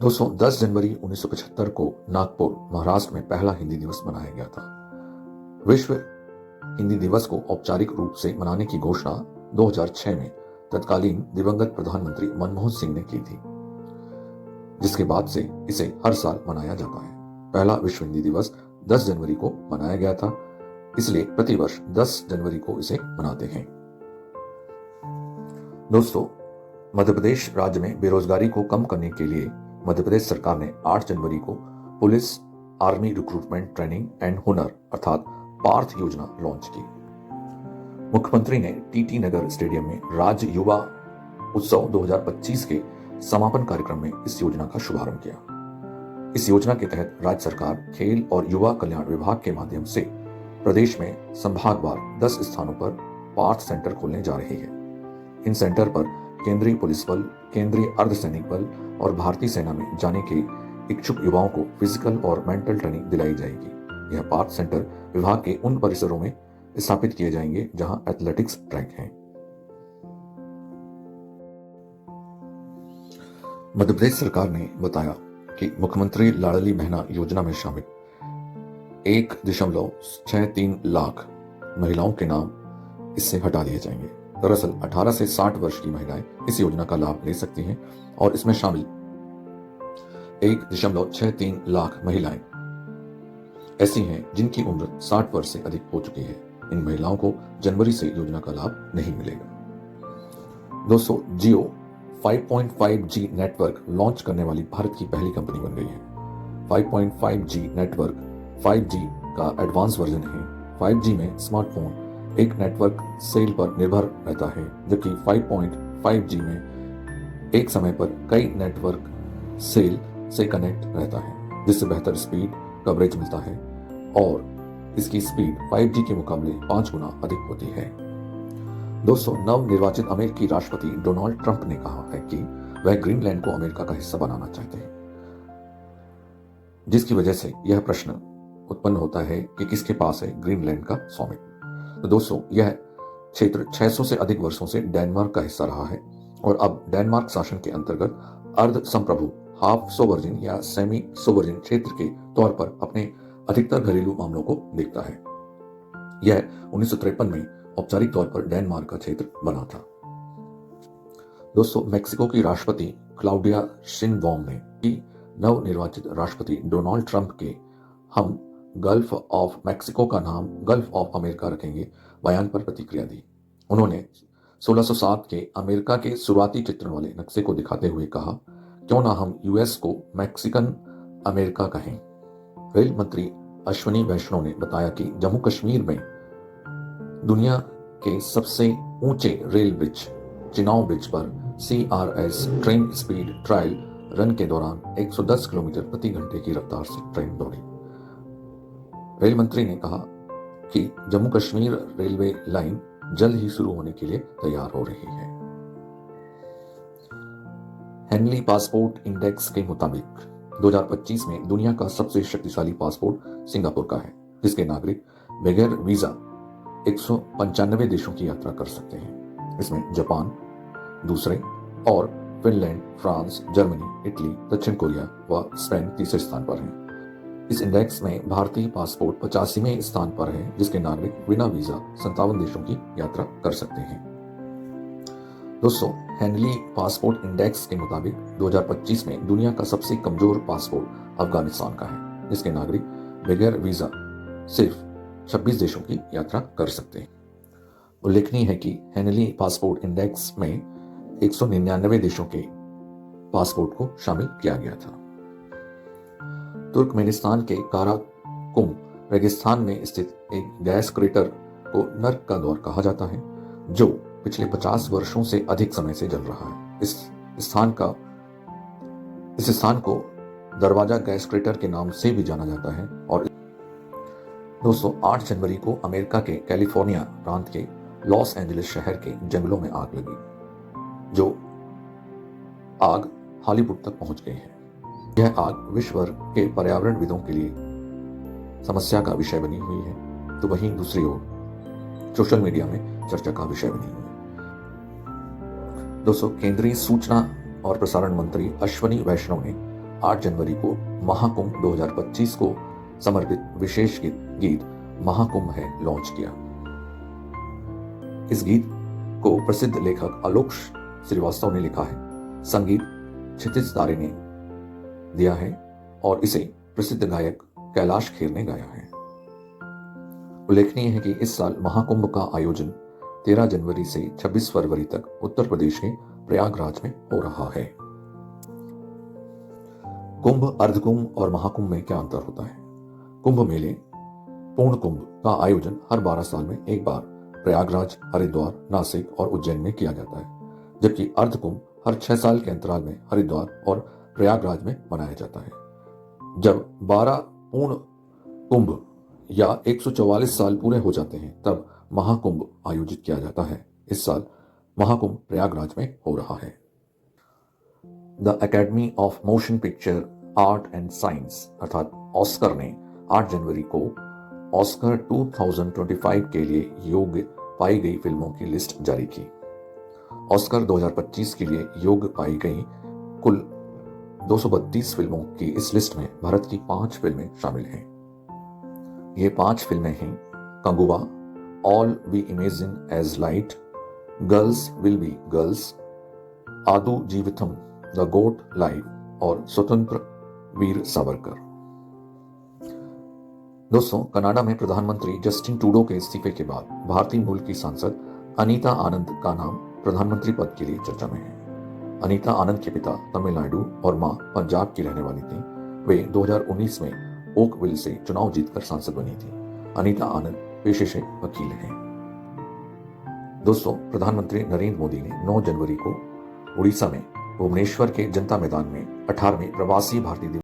दोस्तों 10 जनवरी 1975 को नागपुर महाराष्ट्र में पहला हिंदी दिवस मनाया गया था। विश्व हिंदी दिवस को औपचारिक रूप से मनाने की घोषणा 2006 में तत्कालीन दिवंगत प्रधानमंत्री मनमोहन सिंह ने की थी, जिसके बाद से इसे हर साल मनाया जाता है। पहला विश्व हिंदी दिवस 10 जनवरी को मनाया गया था, इसलिए प्रतिवर्ष 10 जनवरी को इसे मनाते हैं। दोस्तों, मध्य प्रदेश राज्य में बेरोजगारी को कम करने के लिए मध्य प्रदेश सरकार ने 8 जनवरी को police army recruitment training and हुनर अर्थात पार्थ योजना लॉन्च की। मुख्यमंत्री ने टीटी नगर स्टेडियम में राज्य युवा उत्सव 2025 के समापन कार्यक्रम में इस योजना का शुभारंभ किया। इस योजना के तहत राज्य सरकार खेल और युवा कल्याण विभाग के माध्यम से प्रदेश में संभागवार 10 स्थानों पर पार्थ सेंटर खोलने जा रही है। इन सेंटर पर केंद्रीय पुलिस बल, केंद्रीय अर्धसैनिक बल और भारतीय सेना में जाने के इच्छुक युवाओं को फिजिकल और मेंटल ट्रेनिंग दिलाई जाएगी। यह पार्थ सेंटर विभाग के उन परिसरों में स्थापित किए जाएंगे जहां एथलेटिक्स ट्रैक हैं। मध्य प्रदेश सरकार ने बताया कि मुख्यमंत्री लाडली बहना योजना में शामिल 1.63 लाख महिलाओं के नाम इससे हटा दिए जाएंगे। दरअसल 18 से 60 वर्ष की महिलाएं इस योजना का लाभ ले सकती हैं और इसमें शामिल 1.63 लाख महिलाएं ऐसी हैं जिनकी उम्र 60 वर्ष से अधिक हो चुकी है। इन महिलाओं को जनवरी से योजना का लाभ नहीं मिलेगा। दोस्तों, जियो 5.5G नेटवर्क लॉन्च करने वाली भारत की पहली कंपनी बन गई है। 5.5G नेटवर्क 5G का एडवांस वर्जन है। 5G में स्मार्टफोन एक नेटवर्क सेल पर निर्भर रहता है, जबकि 5.5G में एक समय पर कई नेटवर्क सेल से कनेक्ट रहता है, जिससे बेहतर स्पीड कवरेज मिलता है और इसकी स्पीड 5G के मुकाबले 5 गुना अधिक होती है। दोस्तों, नव निर्वाचित अमेरिकी राष्ट्रपति डोनाल्ड ट्रंप ने कहा है कि वह ग्रीनलैंड को अमेरिका का हिस्सा बनाना चाहते हैं, जिसकी वजह से यह प्रश्न उत्पन्न होता है कि किसके पास है ग्रीनलैंड का स्वामित्व। तो दोस्तों, यह क्षेत्र 600 से अधिक वर्षों से डेनमार्क का हिस्सा रहा है और अब डेनमार्क शासन के अंतर्गत अर्ध संप्रभु, हाफ सोवर्जिन या सेमी सोवर्जिन क्षेत्र के तौर पर अपने अधिकतर घरेलू मामलों को देखता है। यह 1953 में औपचारिक तौर पर डेनमार्क का क्षेत्र बना था। दोस्तों, मेक्सिको की राष्ट्रपति क्लाउडिया शिनबॉम ने नव निर्वाचित राष्ट्रपति डोनाल्ड ट्रंप के हम गल्फ ऑफ मैक्सिको का नाम गल्फ ऑफ अमेरिका रखेंगे बयान पर प्रतिक्रिया दी। उन्होंने 1607 के अमेरिका के शुरुआती चित्रण वाले नक्शे को दिखाते हुए कहा, क्यों ना हम यूएस को मैक्सिकन अमेरिका कहें। रेल मंत्री अश्विनी वैष्णव ने बताया कि जम्मू कश्मीर में दुनिया के सबसे ऊंचे रेल ब्रिज चिनाव ब्रिज पर CRS train speed trial run के दौरान 110 किलोमीटर प्रति घंटे की रफ्तार से ट्रेन दौड़ी। रेल मंत्री ने कहा कि जम्मू कश्मीर रेलवे लाइन जल्द ही शुरू होने के लिए तैयार हो रही है। हेनली पासपोर्ट इंडेक्स के मुताबिक 2025 में दुनिया का सबसे शक्तिशाली पासपोर्ट सिंगापुर का है, जिसके नागरिक बगैर वीजा 195 देशों की यात्रा कर सकते हैं। इसमें जापान दूसरे और फिनलैंड, फ्रांस, जर्मनी, इटली, दक्षिण कोरिया व स्पेन तीसरे स्थान पर हैं। इस इंडेक्स में भारतीय पासपोर्ट 85वें स्थान पर है, जिसके नागरिक बिना वीजा 57 देशों की यात्रा कर सकते हैं। दोस्तों, हेनली पासपोर्ट इंडेक्स के मुताबिक 2025 में दुनिया का सबसे कमजोर पासपोर्ट अफगानिस्तान का है, जिसके नागरिक बगैर वीजा सिर्फ 26 देशों की यात्रा कर सकते हैं। उल्लेखनीय है कि हेनली पासपोर्ट इंडेक्स में 199 देशों के पासपोर्ट को शामिल किया गया था। तुर्कमेनिस्तान के काराकुम रेगिस्तान में स्थित एक गैस क्रेटर को नर्क का दौर कहा जाता है, जो पिछले 50 वर्षों से अधिक समय से जल रहा है। इस स्थान को दरवाजा गैस क्रेटर के नाम से भी जाना जाता है। और दोस्तों, 8 जनवरी को अमेरिका के कैलिफोर्निया प्रांत के लॉस एंजलिस शहर के जंगलों में आग लगी, जो आग हॉलीवुड तक पहुंच गई है। यह आग विश्व भर के पर्यावरणविदों के लिए समस्या का विषय बनी हुई है, तो वहीं दूसरी ओर सोशल मीडिया में चर्चा का विषय बनी हुई है। दोस्तों, केंद्रीय सूचना और प्रसारण मंत्री अश्विनी वैष्णव ने 8 जनवरी को महाकुंभ 2025 को समर्पित विशेष गीत महाकुंभ है लॉन्च किया। इस गीत को प्रसिद्ध लेखक आलोक श्रीवास्तव ने लिखा है, संगीत क्षितिज तारे ने दिया है और इसे प्रसिद्ध गायक कैलाश खेर ने गाया है। उल्लेखनीय है कि इस साल महाकुंभ का आयोजन 13 जनवरी से 26 फरवरी तक उत्तर प्रदेश के प्रयागराज में हो रहा है। कुंभ, अर्धकुंभ और महाकुंभ में क्या अंतर होता है? कुंभ मेले पूर्ण कुंभ का आयोजन हर 12 साल में एक बार प्रयागराज, हरिद्वार, नासिक और उज्जैन में किया जाता है, जबकि अर्धकुंभ हर 6 साल के अंतराल में हरिद्वार और प्रयागराज में मनाया जाता है। जब 12 पूर्ण कुंभ या 144 साल पूरे हो जाते हैं तब महाकुंभ आयोजित किया जाता है। इस साल महाकुंभ प्रयागराज में हो रहा है। The academy of motion picture art and science अर्थात ऑस्कर ने 8 जनवरी को ऑस्कर 2025 के लिए योग्य पाई गई फिल्मों की लिस्ट जारी की। ऑस्कर 2025 के लिए योग्य पाई गई कुल 232 फिल्मों की इस लिस्ट में भारत की 5 फिल्में शामिल हैं। ये 5 फिल्में हैं Kanguva, all we imagine as light, girls will be girls, Aadu Jeevitham, the goat life और स्वतंत्र वीर सावरकर। दोस्तों, कनाडा में प्रधानमंत्री जस्टिन ट्रूडो के इस्तीफे के बाद भारतीय मूल की सांसद अनीता आनंद का नाम प्रधानमंत्री पद के लिए चर्चा में है। अनीता आनंद के पिता तमिलनाडु और मां पंजाब की रहने वाली थी। वे 2019 में ओकविल से चुनाव जीतकर सांसद बनी थी। अनीता आनंद पेशे से वकील हैं। दोस्तों, प्रधानमंत्री नरेंद्र मोदी ने 9 जनवरी को उड़ीसा में भुवनेश्वर के जनता मैदान में 18वें प्रवासी भारतीय दिवस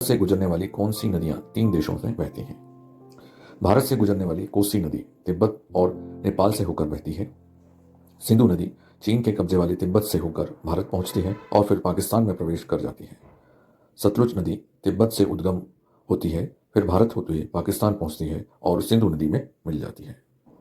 से गुजरने वाली कौन सी नदियां 3 देशों में बहती हैं? भारत से गुजरने वाली कोसी नदी तिब्बत और नेपाल से होकर बहती है। सिंधु नदी चीन के कब्जे वाले तिब्बत से होकर भारत पहुंचती है और फिर पाकिस्तान में प्रवेश कर जाती है। सतलुज नदी तिब्बत से उद्गम होती है, फिर भारत होती है, पाकिस्तान पहुंचती है और सिंधु नदी में मिल जाती है।